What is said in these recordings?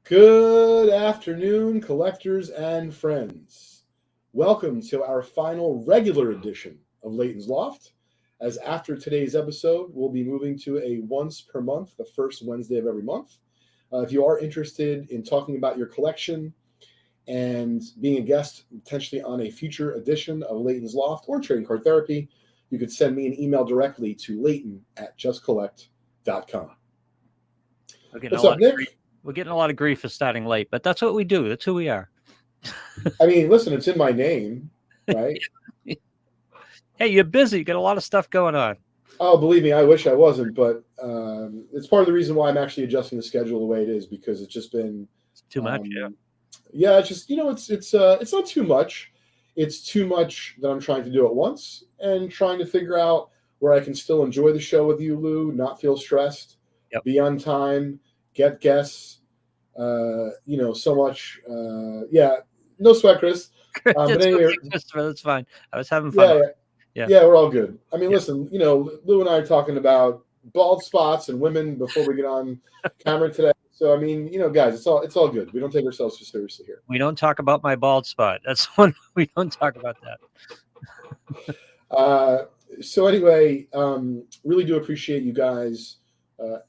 Good afternoon, collectors and friends. Welcome to our final regular edition of Leighton's Loft. As after today's episode, we'll be moving to a once per month, the first Wednesday of every month. If you are interested in talking about your collection and being a guest potentially on a future edition of Leighton's Loft or Trading Card Therapy, you could send me an email directly to leighton@justcollect.com. What's up, Nick? We're getting a lot of grief for starting late, but that's what we do. That's who we are. I mean, listen, it's in my name, right? Hey, you're busy. You got a lot of stuff going on. Oh, believe me, I wish I wasn't, but it's part of the reason why I'm actually adjusting the schedule the way it is, because it's just been Too much. Yeah, it's just, it's not too much. It's too much that I'm trying to do at once and trying to figure out where I can still enjoy the show with you, Lou, not feel stressed, be on time, get guests, so much. No sweat, Chris. But anyway, that's fine. I was having fun. Yeah, we're all good. I mean, listen, Lou and I are talking about bald spots and women before we get on camera today. So, I mean, guys, it's all good. We don't take ourselves too seriously here. We don't talk about my bald spot. That's one. We don't talk about that. So anyway, really do appreciate you guys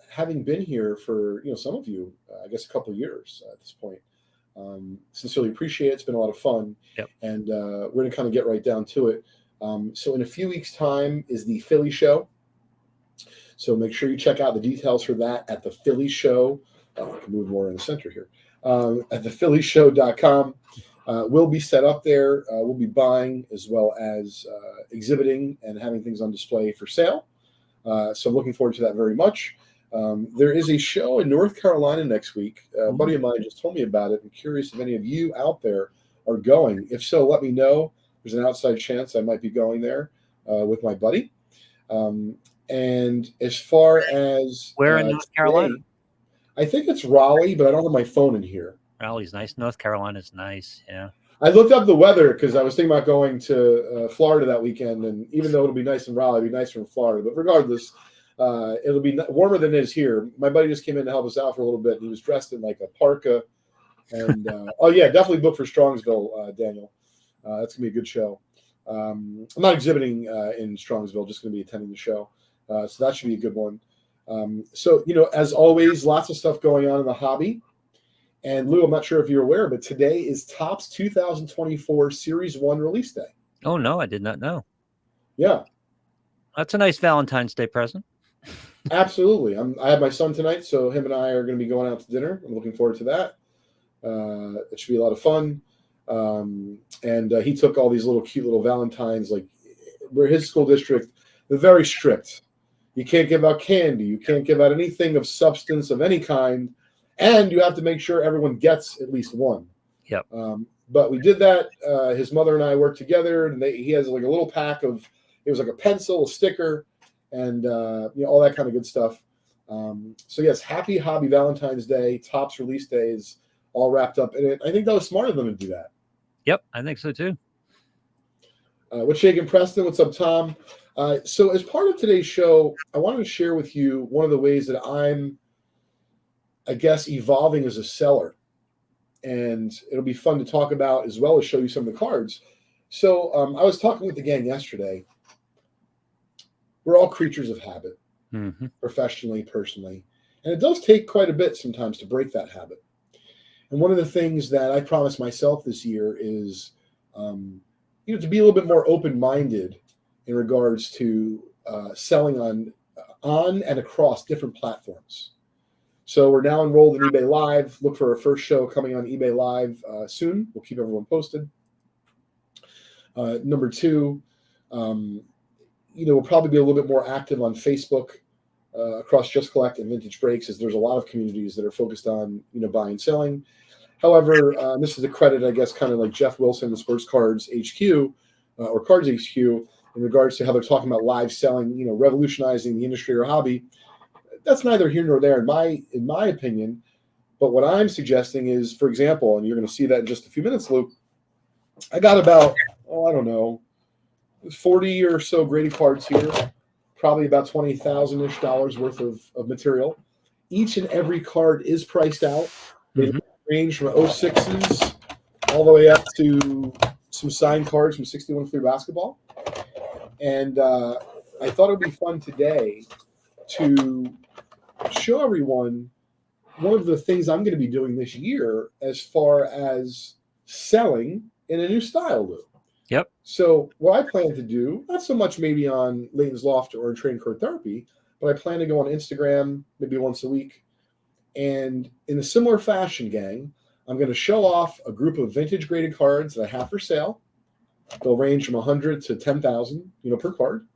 having been here for, some of you, I guess, a couple of years at this point. Sincerely appreciate it. It's been a lot of fun. And we're going to kind of get right down to it. So in a few weeks' time is the Philly show. So make sure you check out the details for that at the Philly show. I can move more in the center here. At thephillyshow.com. We'll be set up there. We'll be buying as well as exhibiting and having things on display for sale. So I'm looking forward to that very much. There is a show in North Carolina next week. A buddy of mine just told me about it. I'm curious if any of you out there are going. If so, let me know. There's an outside chance I might be going there with my buddy. And as far as where in North Carolina? I think it's Raleigh, but I don't have my phone in here. Raleigh's nice. North Carolina's nice. Yeah. I looked up the weather because I was thinking about going to Florida that weekend, and even though it'll be nice in Raleigh, it'll be nicer in Florida. But regardless, it'll be warmer than it is here. My buddy just came in to help us out for a little bit, and he was dressed in like a parka. And definitely book for Strongsville, Daniel. That's gonna be a good show. I'm not exhibiting in Strongsville, just gonna be attending the show. So that should be a good one. So as always, lots of stuff going on in the hobby. And Lou, I'm not sure if you're aware, but today is Topps 2024 Series 1 release day. Oh, no, I did not know. Yeah. That's a nice Valentine's Day present. Absolutely. I have my son tonight, so him and I are going to be going out to dinner. I'm looking forward to that. It should be a lot of fun. And he took all these cute little Valentines, like where his school district, they're very strict. You can't give out candy. You can't give out anything of substance of any kind. And you have to make sure everyone gets at least one. Yep. But we did that. His mother and I worked together, and he has like a little pack of, it was like a pencil, a sticker, and all that kind of good stuff. So yes, happy Hobby Valentine's Day. Topps release day is all wrapped up in it. I think that was smart of them to do that. Yep, I think so too. What's shaking, Preston? What's up, Tom? So as part of today's show, I wanted to share with you one of the ways that I'm, I guess, evolving as a seller. And it'll be fun to talk about as well as show you some of the cards. So I was talking with the gang yesterday. We're all creatures of habit, professionally, personally. And it does take quite a bit sometimes to break that habit. And one of the things that I promised myself this year is, to be a little bit more open-minded in regards to selling on and across different platforms. So we're now enrolled in eBay Live. Look for our first show coming on eBay Live soon. We'll keep everyone posted. Number two, we'll probably be a little bit more active on Facebook across Just Collect and Vintage Breaks, as there's a lot of communities that are focused on buying and selling. However, this is a credit, I guess, kind of like Jeff Wilson, the Sports Cards HQ or Cards HQ, in regards to how they're talking about live selling, revolutionizing the industry or hobby. That's neither here nor there in my opinion. But what I'm suggesting is, for example, and you're going to see that in just a few minutes, Luke, I got about, 40 or so graded cards here, probably about $20,000-ish worth of material. Each and every card is priced out. They range from 06s all the way up to some signed cards from 61 Fleer Basketball. And I thought it would be fun today to show everyone one of the things I'm going to be doing this year as far as selling in a new style, Lou. Yep. So what I plan to do, not so much maybe on Leighton's Loft or Trading Card Therapy, but I plan to go on Instagram maybe once a week. And in a similar fashion, gang, I'm going to show off a group of vintage graded cards that I have for sale. They'll range from 100 to 10,000, per card.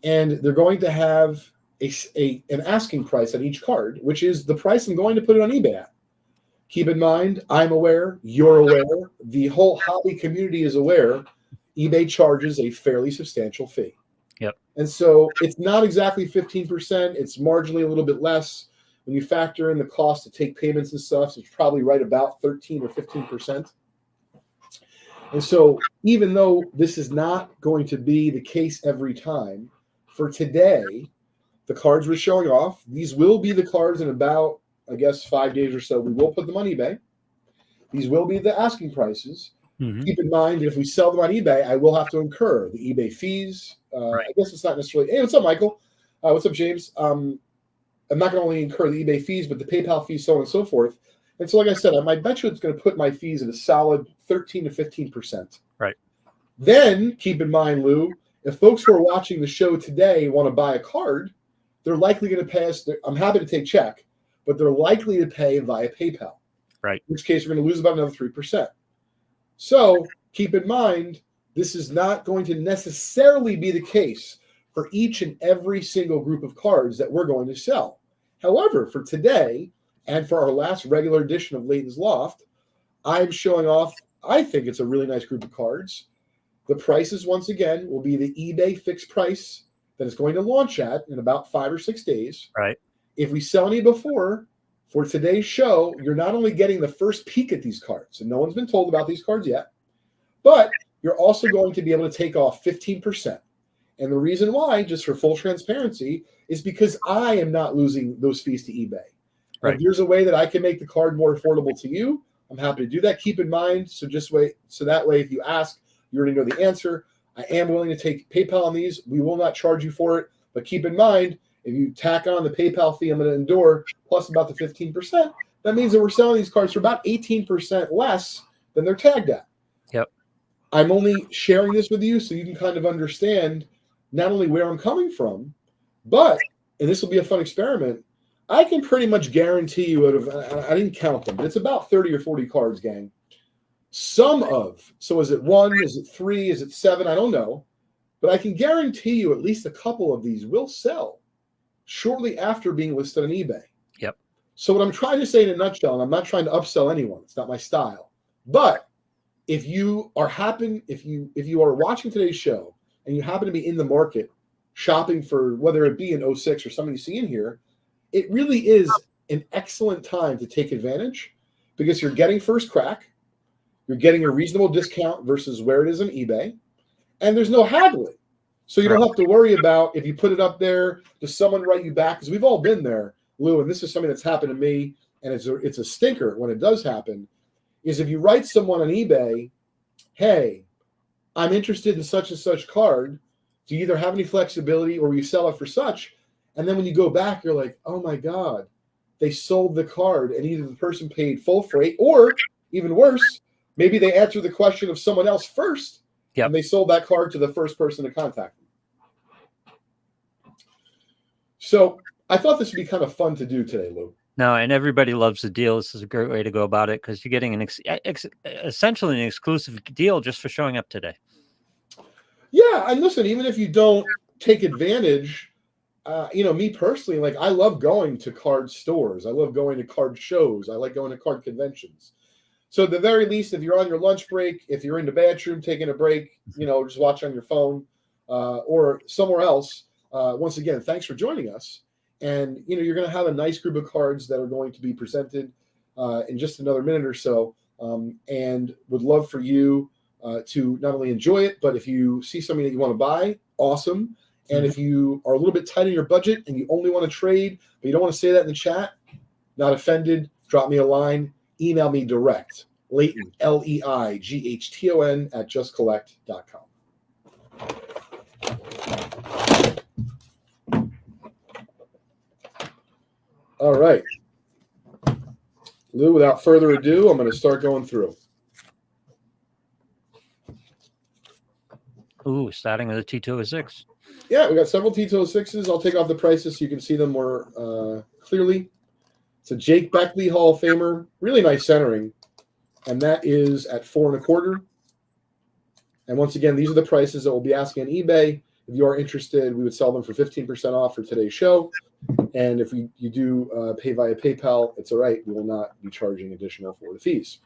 And they're going to have an asking price on each card, which is the price I'm going to put it on eBay at. Keep in mind, I'm aware, you're aware, the whole hobby community is aware, eBay charges a fairly substantial fee. Yep. And so it's not exactly 15%. It's marginally a little bit less. When you factor in the cost to take payments and stuff, it's probably right about 13 or 15%. And so even though this is not going to be the case every time, for today, the cards we're showing off, these will be the cards in about, 5 days or so. We will put them on eBay. These will be the asking prices. Mm-hmm. Keep in mind that if we sell them on eBay, I will have to incur the eBay fees. Right. I guess it's not necessarily. Hey, what's up, Michael? What's up, James? I'm not going to only incur the eBay fees, but the PayPal fees, so on and so forth. And so, like I said, I might bet you it's going to put my fees at a solid 13 to 15%. Right. Then keep in mind, Lou, if folks who are watching the show today want to buy a card, they're likely going to pay us. I'm happy to take check, but they're likely to pay via PayPal. Right. In which case, we're going to lose about another 3%. So keep in mind, this is not going to necessarily be the case for each and every single group of cards that we're going to sell. However, for today and for our last regular edition of Leighton's Loft, I'm showing off, I think it's a really nice group of cards. The prices, once again, will be the eBay fixed price that it's going to launch at in about 5 or 6 days. Right. If we sell any before, for today's show, you're not only getting the first peek at these cards, and no one's been told about these cards yet, but you're also going to be able to take off 15%. And the reason why, just for full transparency, is because I am not losing those fees to eBay. Right. If there's a way that I can make the card more affordable to you, I'm happy to do that. Keep in mind, so that way, if you ask, you already know the answer. I am willing to take PayPal on these. We will not charge you for it, but keep in mind, if you tack on the PayPal fee I'm going to endure, plus about the 15%, that means that we're selling these cards for about 18% less than they're tagged at. Yep. I'm only sharing this with you so you can kind of understand not only where I'm coming from, but, and this will be a fun experiment, I can pretty much guarantee you I didn't count them, but it's about 30 or 40 cards, gang. So is it 1, is it 3, is it 7? I don't know. But I can guarantee you at least a couple of these will sell shortly after being listed on eBay. Yep. So what I'm trying to say in a nutshell, and I'm not trying to upsell anyone, it's not my style, but if you are watching today's show and you happen to be in the market shopping for whether it be an 06 or something you see in here, it really is an excellent time to take advantage because you're getting first crack, you're getting a reasonable discount versus where it is on eBay, and there's no haggling. So you don't have to worry about if you put it up there, does someone write you back? Because we've all been there, Lou, and this is something that's happened to me, and it's a stinker when it does happen, is if you write someone on eBay, hey, I'm interested in such and such card, do you either have any flexibility or will you sell it for such? And then when you go back, you're like, oh my God, they sold the card and either the person paid full freight or even worse, maybe they answered the question of someone else first. Yep. And they sold that card to the first person to contact them. So I thought this would be kind of fun to do today, Lou. No, and everybody loves the deal. This is a great way to go about it because you're getting essentially an exclusive deal just for showing up today. Yeah, and listen, even if you don't take advantage, me personally, like I love going to card stores. I love going to card shows. I like going to card conventions. So at the very least, if you're on your lunch break, if you're in the bathroom taking a break, just watch on your phone or somewhere else. Once again, thanks for joining us. And, you're going to have a nice group of cards that are going to be presented in just another minute or so. And would love for you to not only enjoy it, but if you see something that you want to buy, awesome. And if you are a little bit tight on your budget and you only want to trade, but you don't want to say that in the chat, not offended, drop me a line. email me direct, Leighton, Leighton at justcollect.com. All right. Lou, without further ado, I'm going to start going through. Ooh, starting with a T206. Yeah, we got several T206s. I'll take off the prices so you can see them more clearly. It's a Jake Beckley Hall of Famer. Really nice centering. And that is at $4.25. And once again, these are the prices that we'll be asking on eBay. If you are interested, we would sell them for 15% off for today's show. And if you do pay via PayPal, it's all right. We will not be charging additional for the fees.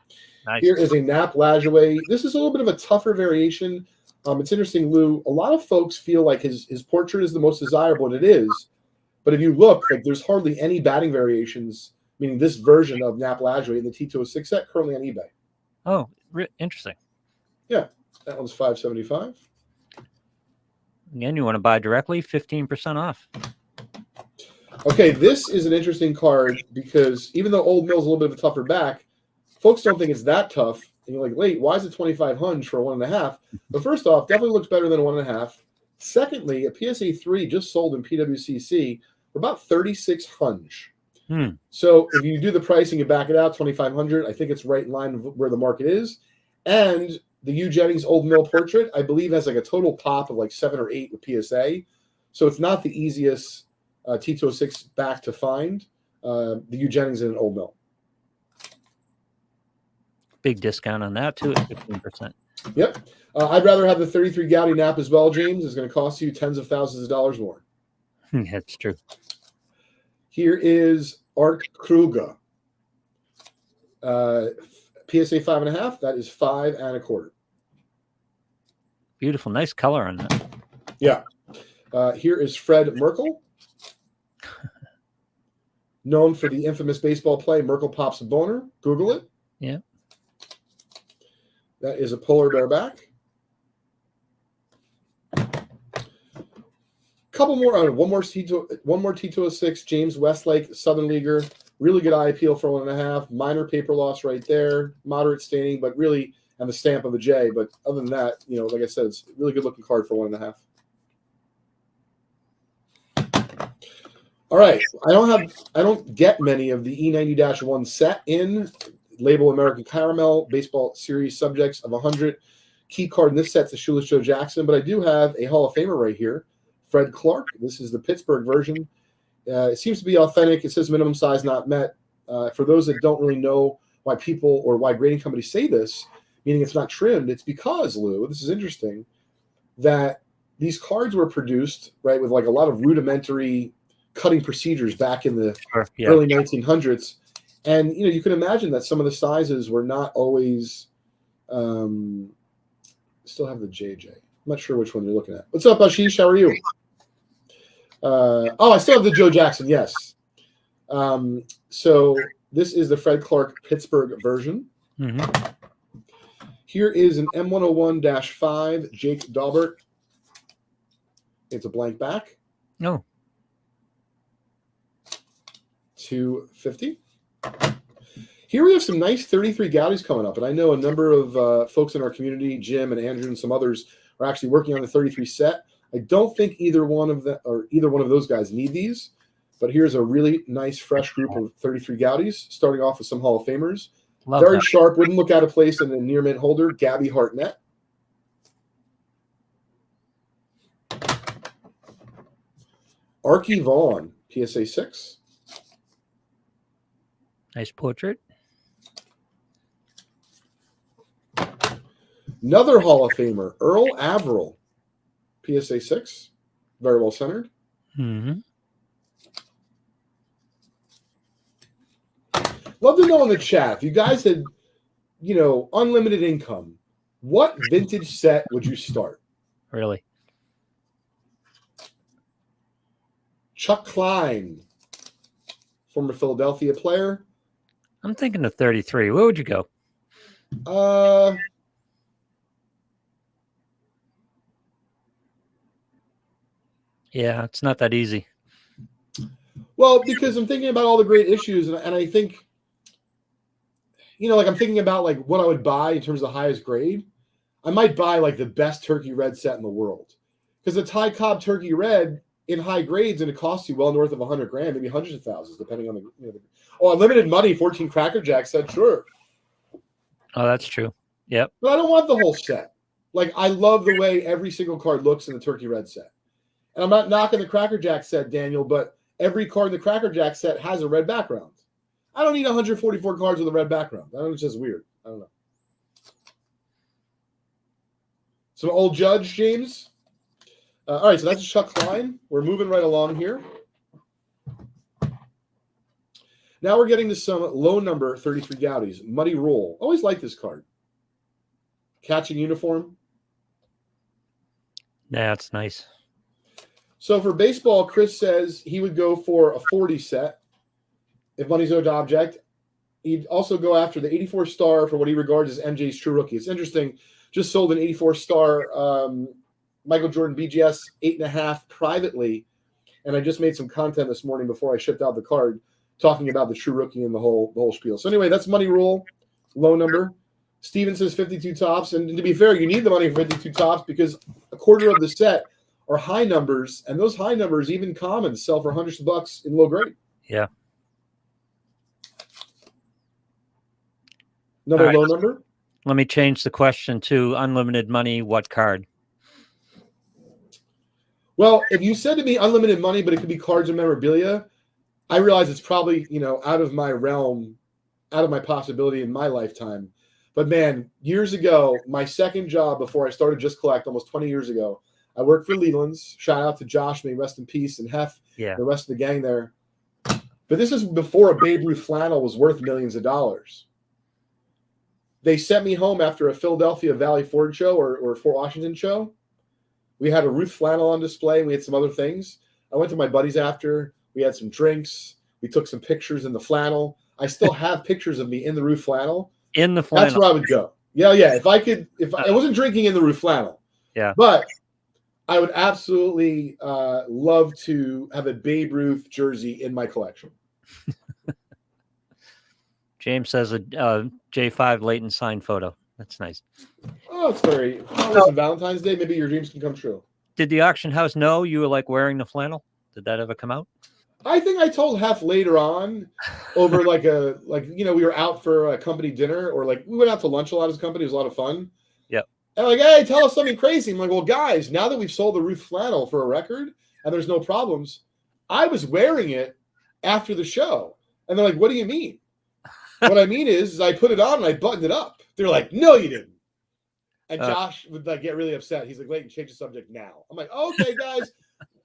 Nice. Here is a Nap Lajoie. This is a little bit of a tougher variation. It's interesting, Lou. A lot of folks feel like his portrait is the most desirable, and it is. But if you look, like there's hardly any batting variations, meaning this version of Nap Lajoie in the T206 set currently on eBay. Oh, interesting. Yeah, that one's $5.75. Again, you want to buy directly, 15% off. Okay, this is an interesting card because even though Old Mill's a little bit of a tougher back, folks don't think it's that tough. And you're like, wait, why is it 2,500 for a 1.5? But first off, definitely looks better than a 1.5. Secondly, a PSA 3 just sold in PWCC for about 3,600. So if you do the pricing and back it out, 2,500, I think it's right in line with where the market is. And the Hugh Jennings Old Mill portrait, I believe, has like a total pop of like 7 or 8 with PSA. So it's not the easiest T206 back to find. The Hugh Jennings in an Old Mill. Big discount on that too at 15%. Yep. I'd rather have the 33 Gaudy Nap as well, James. It's going to cost you tens of thousands of dollars more. That's true. Here is Art Kruger. PSA 5.5. That is $5.25. Beautiful. Nice color on that. Yeah. Here is Fred Merkel. Known for the infamous baseball play, Merkel Pops a Boner. Google it. Yeah. That is a polar bear back. Couple more. One more T206. James Westlake, Southern Leaguer. Really good eye appeal for 1.5. Minor paper loss right there. Moderate staining, but really, and the stamp of a J. But other than that, like I said, it's a really good looking card for 1.5. All right. I don't get many of the E90-1 set in. Label American Caramel, baseball series subjects of 100. Key card in this set is Shoeless Joe Jackson, but I do have a Hall of Famer right here, Fred Clark. This is the Pittsburgh version. It seems to be authentic. It says minimum size not met. For those that don't really know why people or why grading companies say this, meaning it's not trimmed, it's because, Lou, this is interesting, that these cards were produced, right, with like a lot of rudimentary cutting procedures back in the early 1900s. And, you can imagine that some of the sizes were not always still have the JJ. I'm not sure which one you're looking at. What's up, Ashish? How are you? I still have the Joe Jackson, yes. So this is the Fred Clark Pittsburgh version. Mm-hmm. Here is an M101-5 Jake Daubert. It's a blank back. No. $250. Here we have some nice 33 Gaudis coming up, and I know a number of folks in our community, Jim and Andrew and some others, are actually working on the 33 set. I don't think either one of those guys need these, but here's a really nice, fresh group of 33 Gaudis, starting off with some Hall of Famers. Very sharp, wouldn't look out of place in a near mint holder. Gabby Hartnett. Archie Vaughn, PSA 6. Nice portrait. Another Hall of Famer, Earl Averill, PSA 6. Very well centered. Mm-hmm. Love to know in the chat, if you guys had, unlimited income, what vintage set would you start? Really? Chuck Klein, former Philadelphia player. I'm thinking of 33. Where would you go? Yeah, it's not that easy. Well, because I'm thinking about all the great issues, and I think like I'm thinking about like what I would buy in terms of the highest grade. I might buy like the best turkey red set in the world, because the Thai Cobb turkey red in high grades and it costs you well north of $100,000, maybe hundreds of thousands, depending on unlimited money, 14 Cracker Jack said sure. Oh, that's true. Yep. But I don't want the whole set. Like I love the way every single card looks in the turkey red set, and I'm not knocking the Cracker Jack set, Daniel, but every card in the Cracker Jack set has a red background. I don't need 144 cards with a red background. It's just weird. I don't know. Some old Judge, James. All right, so that's Chuck Klein. We're moving right along here. Now we're getting to some low number 33 Goudies. Muddy Roll. Always like this card. Catching uniform. Yeah, it's nice. So for baseball, Chris says he would go for a 40 set if money's owed to object. He'd also go after the 84 star for what he regards as MJ's true rookie. It's interesting. Just sold an 84 star Michael Jordan BGS 8.5 privately, and I just made some content this morning before I shipped out the card talking about the true rookie and the whole spiel. So anyway, that's Money Rule, low number. Steven says 52 tops, and to be fair, you need the money for 52 tops because a quarter of the set are high numbers, and those high numbers, even common, sell for hundreds of bucks in low grade. Yeah. Another low number. Let me change the question to unlimited money. What card? Well, if you said to me unlimited money, but it could be cards and memorabilia, I realize it's probably, out of my realm, out of my possibility in my lifetime. But man, years ago, my second job before I started Just Collect almost 20 years ago, I worked for Leland's. Shout out to Josh, may rest in peace, and Hef, the rest of the gang there. But this is before a Babe Ruth flannel was worth millions of dollars. They sent me home after a Philadelphia Valley Ford show or Fort Washington show. We had a Ruth flannel on display, and we had some other things. I went to my buddies after. We had some drinks. We took some pictures in the flannel. I still have pictures of me in the Ruth flannel. In the flannel. That's where I would go. Yeah. If I wasn't drinking in the Ruth flannel. Yeah. But I would absolutely love to have a Babe Ruth jersey in my collection. James says a J5 Leighton signed photo. That's nice. Oh, it's very. Listen, Valentine's Day, maybe your dreams can come true. Did the auction house know you were like wearing the flannel? Did that ever come out? I think I told Hef later on over we were out for a company dinner or we went out to lunch a lot as a company. It was a lot of fun. Yep. And hey, tell us something crazy. I'm like, well, guys, now that we've sold the Ruth flannel for a record and there's no problems, I was wearing it after the show. And they're like, what do you mean? What I mean is I put it on and I buttoned it up. They're like, no, you didn't. And Josh would get really upset. He's like, Leighton, change the subject now. I'm like, okay, guys,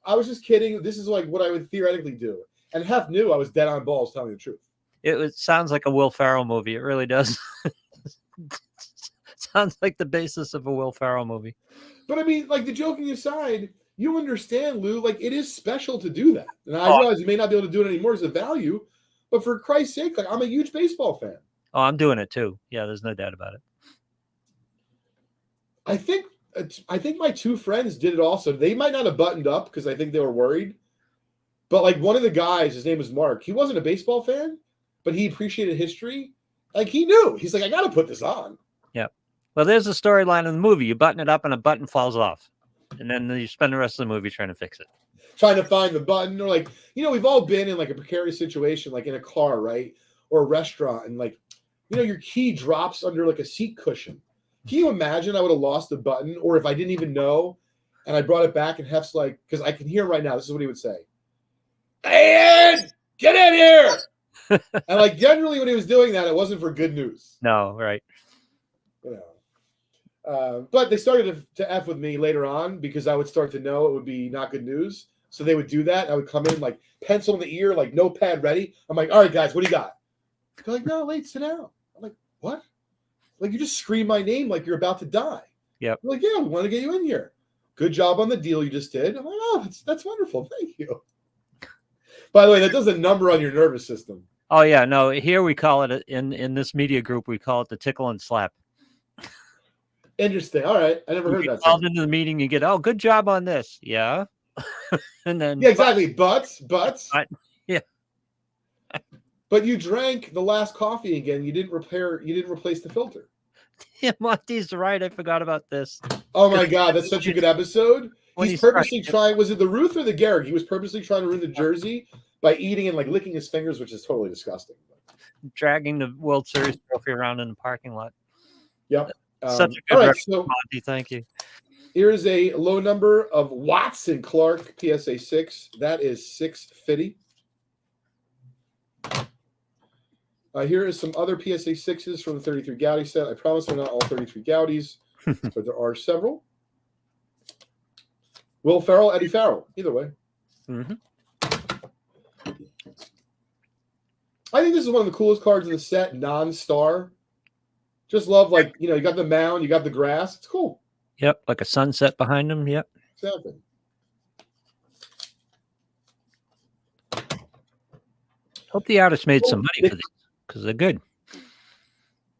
I was just kidding. This is what I would theoretically do. And Hef knew I was dead on balls telling the truth. It sounds like a Will Ferrell movie. It really does. Sounds like the basis of a Will Ferrell movie. But I mean, the joking aside, you understand, Lou, it is special to do that. And I realize you may not be able to do it anymore as a value. But for Christ's sake, I'm a huge baseball fan. Oh, I'm doing it too. Yeah, there's no doubt about it. I think my two friends did it also. They might not have buttoned up because I think they were worried. But one of the guys, his name was Mark. He wasn't a baseball fan, but he appreciated history. He knew. He's like, I got to put this on. Yeah. Well, there's a storyline in the movie. You button it up and a button falls off. And then you spend the rest of the movie trying to fix it. Trying to find the button, or we've all been in a precarious situation, in a car, right, or a restaurant, and your key drops under a seat cushion. Can you imagine I would have lost the button, or if I didn't even know, and I brought it back, and Hef's because I can hear right now. This is what he would say: "Ian, get in here!" And generally when he was doing that, it wasn't for good news. No, right. But they started to F with me later on because I would start to know it would be not good news. So they would do that. I would come in pencil in the ear, notepad ready. I'm like, all right, guys, what do you got? They're like, no, wait, sit down. I'm like, what? You just scream my name like you're about to die. Yeah. Like, yeah, we want to get you in here. Good job on the deal you just did. I'm like, oh, that's wonderful. Thank you. By the way, that does a number on your nervous system. Oh, yeah. No, here we call it, in this media group, we call it the tickle and slap. Interesting. All right. I never heard that. Called into the meeting, you get, oh, good job on this. Yeah. And then yeah, exactly. But yeah. But you drank the last coffee again. You didn't replace the filter. Yeah, Monty's right. I forgot about this. Oh my God, that's such a good episode. When He's purposely trying, was it the Ruth or the Garrick? He was purposely trying to ruin the jersey by eating and like licking his fingers, which is totally disgusting. Dragging the World Series trophy around in the parking lot. Yep. Such a good all right, reference, so Monty. Thank you. here's a low number of Watson Clark PSA 6. That is 650. Here is some other PSA 6s from the 33 Gowdy set. I promise they're not all 33 Gowdies, but there are several. Will Ferrell, Eddie Farrell, either way. Mm-hmm. I think this is one of the coolest cards in the set, non-star. Just love, like, you got the mound, you got the grass. It's cool. Yep, like a sunset behind him. Yep. Exactly. Hope the artist made some money for these because they're good.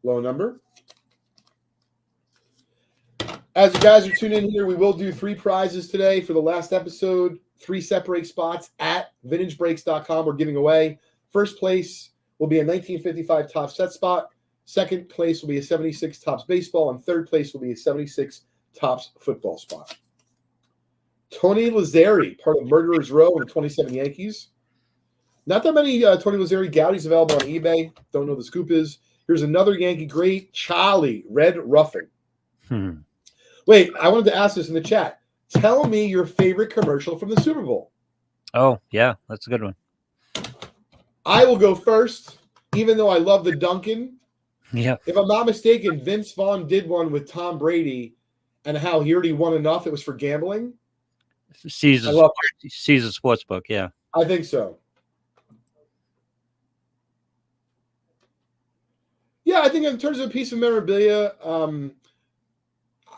Low number. As you guys are tuning in here, we will do 3 prizes today for the last episode. 3 separate spots at vintagebreaks.com we're giving away. First place will be a 1955 Topps set spot. Second place will be a 76 Topps baseball. And third place will be a 76 Topps football spot. Tony Lazzeri, part of Murderers Row and the 27 Yankees. Not that many Tony Lazzeri Gowdies available on eBay. Don't know what the scoop is. Here's another Yankee great, Charlie, Red Ruffin. Wait, I wanted to ask this in the chat. Tell me your favorite commercial from the Super Bowl. Oh, yeah, that's a good one. I will go first, even though I love the Duncan. Yeah. If I'm not mistaken, Vince Vaughn did one with Tom Brady and how he already won enough. It was for gambling. Caesar's Sportsbook, yeah. I think so. Yeah, I think in terms of a piece of memorabilia,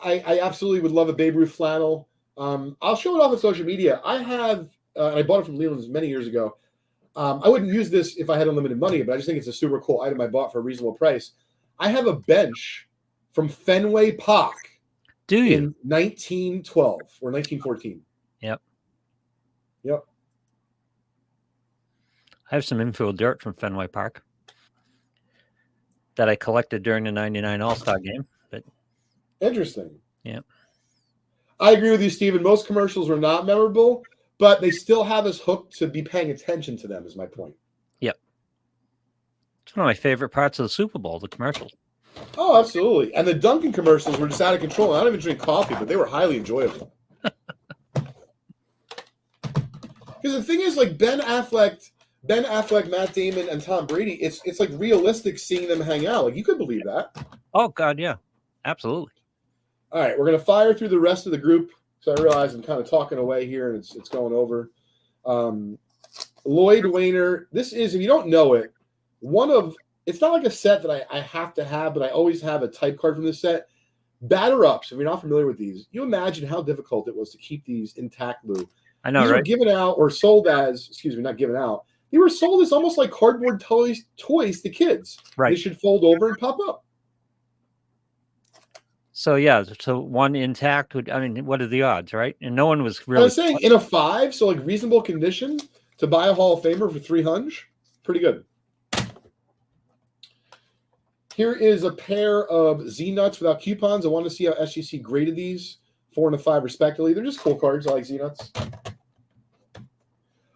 I absolutely would love a Babe Ruth flannel. I'll show it off on social media. I have, I bought it from Leland's many years ago. I wouldn't use this if I had unlimited money, but I just think it's a super cool item I bought for a reasonable price. I have a bench from Fenway Park. Do you? In 1912 or 1914. Yep. Yep. I have some infield dirt from Fenway Park that I collected during the 99 All-Star game. But interesting. Yeah. I agree with you, Stephen. Most commercials were not memorable, but they still have us hooked to be paying attention to them, is my point. Yep. It's one of my favorite parts of the Super Bowl, the commercials. Oh, absolutely. And the Dunkin' commercials were just out of control. I don't even drink coffee, but they were highly enjoyable. Because the thing is, like Ben Affleck, Matt Damon, and Tom Brady, it's like realistic seeing them hang out. Like you could believe that. Oh, God, yeah. Absolutely. All right, we're going to fire through the rest of the group. So I realize I'm kind of talking away here and it's going over. Lloyd Wayner. This is, if you don't know it, it's not like a set that I have to have, but I always have a type card from this set. Batter ups, if you're not familiar with these, you imagine how difficult it was to keep these intact, Lou. I know, these right? Were given out or sold as, not given out. They were sold as almost like cardboard toys to kids. Right. They should fold over and pop up. So, yeah, one intact would, what are the odds, right? And no one was really. I was saying in a 5, so like reasonable condition to buy a Hall of Famer for $300, pretty good. Here is a pair of Z-Nuts without coupons. I want to see how SGC graded these, 4 and a 5 respectively. They're just cool cards. I like Z-Nuts.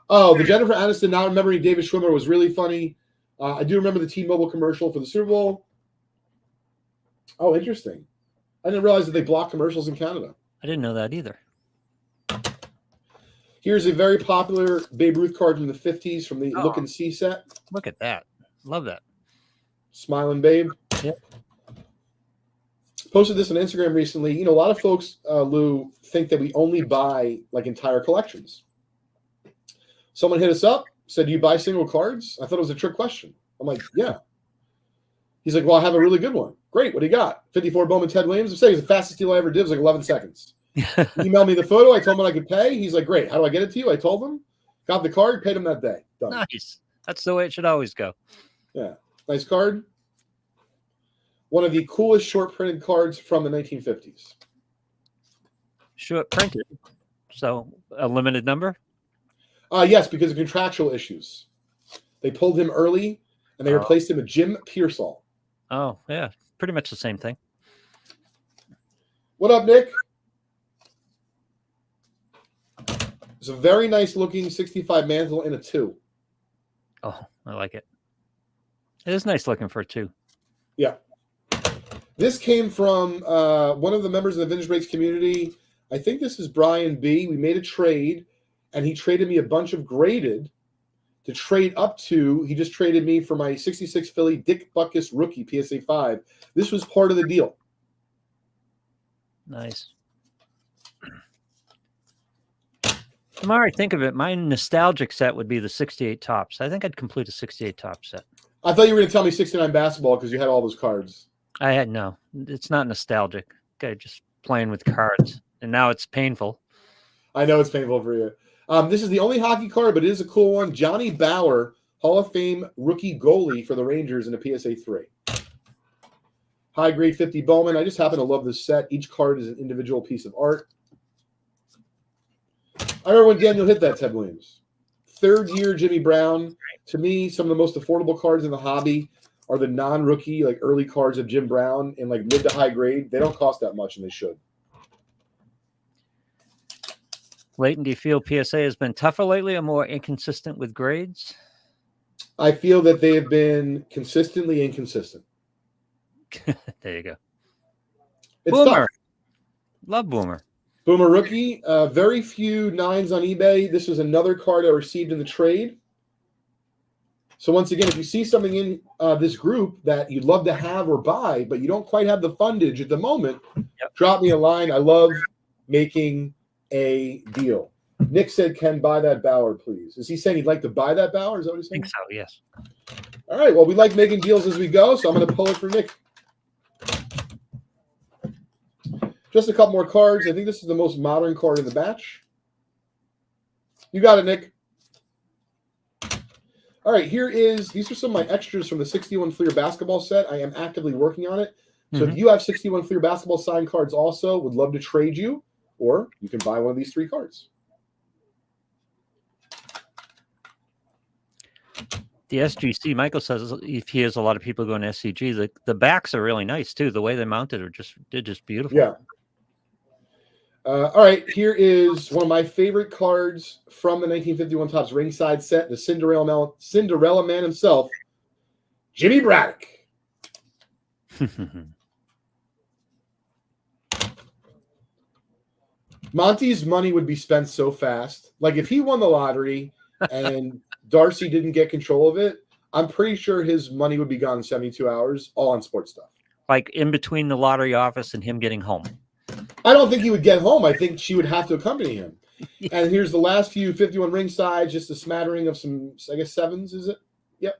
Oh, the Jennifer Aniston not remembering David Schwimmer was really funny. I do remember the T-Mobile commercial for the Super Bowl. Oh, interesting. I didn't realize that they block commercials in Canada. I didn't know that either. Here's a very popular Babe Ruth card from the 50s from the Look and See set. Look at that. Love that. Smiling Babe. Yep. Posted this on Instagram recently. A lot of folks, Lou, think that we only buy like entire collections. Someone hit us up, said, "Do you buy single cards?" I thought it was a trick question. I'm like, yeah. He's like, "Well, I have a really good one." Great. What do you got? 54 Bowman Ted Williams. I'm saying it's the fastest deal I ever did. It was like 11 seconds. He emailed me the photo. I told him I could pay. He's like, "Great. How do I get it to you?" I told him. Got the card. Paid him that day. Done. Nice. That's the way it should always go. Yeah. Nice card. One of the coolest short printed cards from the 1950s. Short printed. So a limited number? Yes, because of contractual issues. They pulled him early and they replaced him with Jim Pearsall. Oh, yeah. Pretty much the same thing. What up, Nick? It's a very nice looking 65 mantle in a 2. Oh, I like it. It is nice looking for a 2. Yeah. This came from one of the members of the Vintage Breaks community. I think this is Brian B. We made a trade, and he traded me a bunch of graded to trade up to. He just traded me for my 66 Philly Dick Butkus rookie PSA 5. This was part of the deal. Nice. The more I think of it, my nostalgic set would be the 68 tops. I think I'd complete a 68 top set. I thought you were going to tell me 69 basketball because you had all those cards. I had no. It's not nostalgic. Okay, just playing with cards, and now it's painful. I know it's painful for you. This is the only hockey card, but it is a cool one. Johnny Bauer, Hall of Fame rookie goalie for the Rangers in a PSA 3. High grade 50 Bowman. I just happen to love this set. Each card is an individual piece of art. I remember when Daniel hit that, Ted Williams. 3rd year Jimmy Brown. To me, some of the most affordable cards in the hobby are the non-rookie, like early cards of Jim Brown in like mid to high grade. They don't cost that much, and they should. Leighton, do you feel PSA has been tougher lately or more inconsistent with grades? I feel that they have been consistently inconsistent. There you go. It's Boomer. tough. Love Boomer. Boomer rookie. Very few 9s on eBay. This was another card I received in the trade. So once again, if you see something in this group that you'd love to have or buy, but you don't quite have the fundage at the moment, drop me a line. I love making a deal. Nick said, "Can buy that Bauer, please." Is he saying he'd like to buy that Bauer? Is that what he's saying? I think so, yes. All right. Well, we like making deals as we go, so I'm going to pull it for Nick. Just a couple more cards. I think this is the most modern card in the batch. You got it, Nick. All right, these are some of my extras from the 61 Fleer basketball set. I am actively working on it. So if you have 61 Fleer basketball signed cards also, would love to trade you, or you can buy one of these 3 cards. The SGC, Michael says if he has a lot of people going to SCG, the backs are really nice too. The way they mounted are just beautiful. Yeah. All right, here is one of my favorite cards from the 1951 Topps ringside set, the Cinderella Man himself, Jimmy Braddock. Monty's money would be spent so fast. Like if he won the lottery and Darcy didn't get control of it, I'm pretty sure his money would be gone in 72 hours, all on sports stuff. Like in between the lottery office and him getting home. I don't think he would get home. I think she would have to accompany him. And here's the last few 51 ringside, just a smattering of some, I guess, 7s, is it? Yep.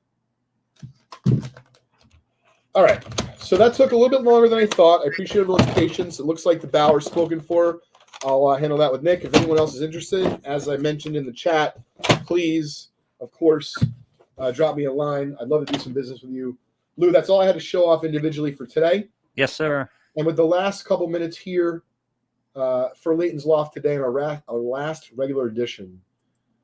All right. So that took a little bit longer than I thought. I appreciate everyone's patience. It looks like the Bauer's spoken for. I'll handle that with Nick. If anyone else is interested, as I mentioned in the chat, please, of course, drop me a line. I'd love to do some business with you. Lou, that's all I had to show off individually for today. Yes, sir. And with the last couple minutes here for Leighton's Loft today in our last regular edition,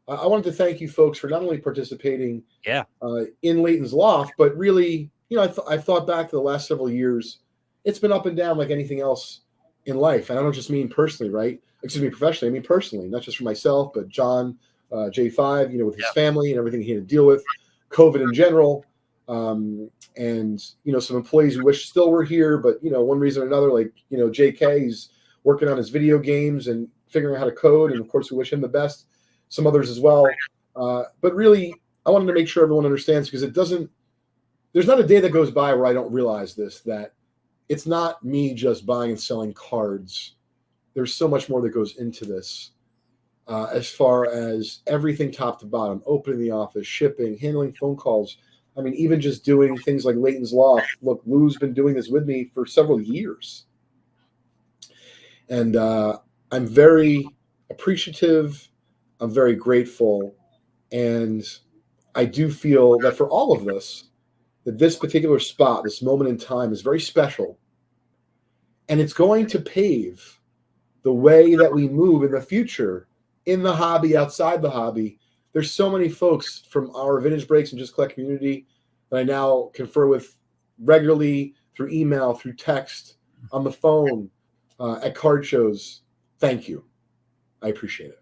I wanted to thank you folks for not only participating in Leighton's Loft, but really, I thought back to the last several years. It's been up and down like anything else in life. And I don't just mean personally, right? Excuse me, professionally. I mean personally, not just for myself, but John, J5, with his family and everything he had to deal with, COVID in general. And some employees who wish still were here, but one reason or another, like JK, he's working on his video games and figuring out how to code, and of course we wish him the best. Some others as well, but really I wanted to make sure everyone understands, because there's not a day that goes by where I don't realize that it's not me just buying and selling cards. There's so much more that goes into this, as far as everything top to bottom, opening the office, shipping, handling phone calls. I mean, even just doing things like Leighton's Loft. Look, Lou's been doing this with me for several years. And I'm very appreciative. I'm very grateful. And I do feel that for all of this, that this particular spot, this moment in time, is very special. And it's going to pave the way that we move in the future, in the hobby, outside the hobby. There's so many folks from our Vintage Breaks and Just Collect community that I now confer with regularly through email, through text, on the phone, at card shows. Thank you. I appreciate it.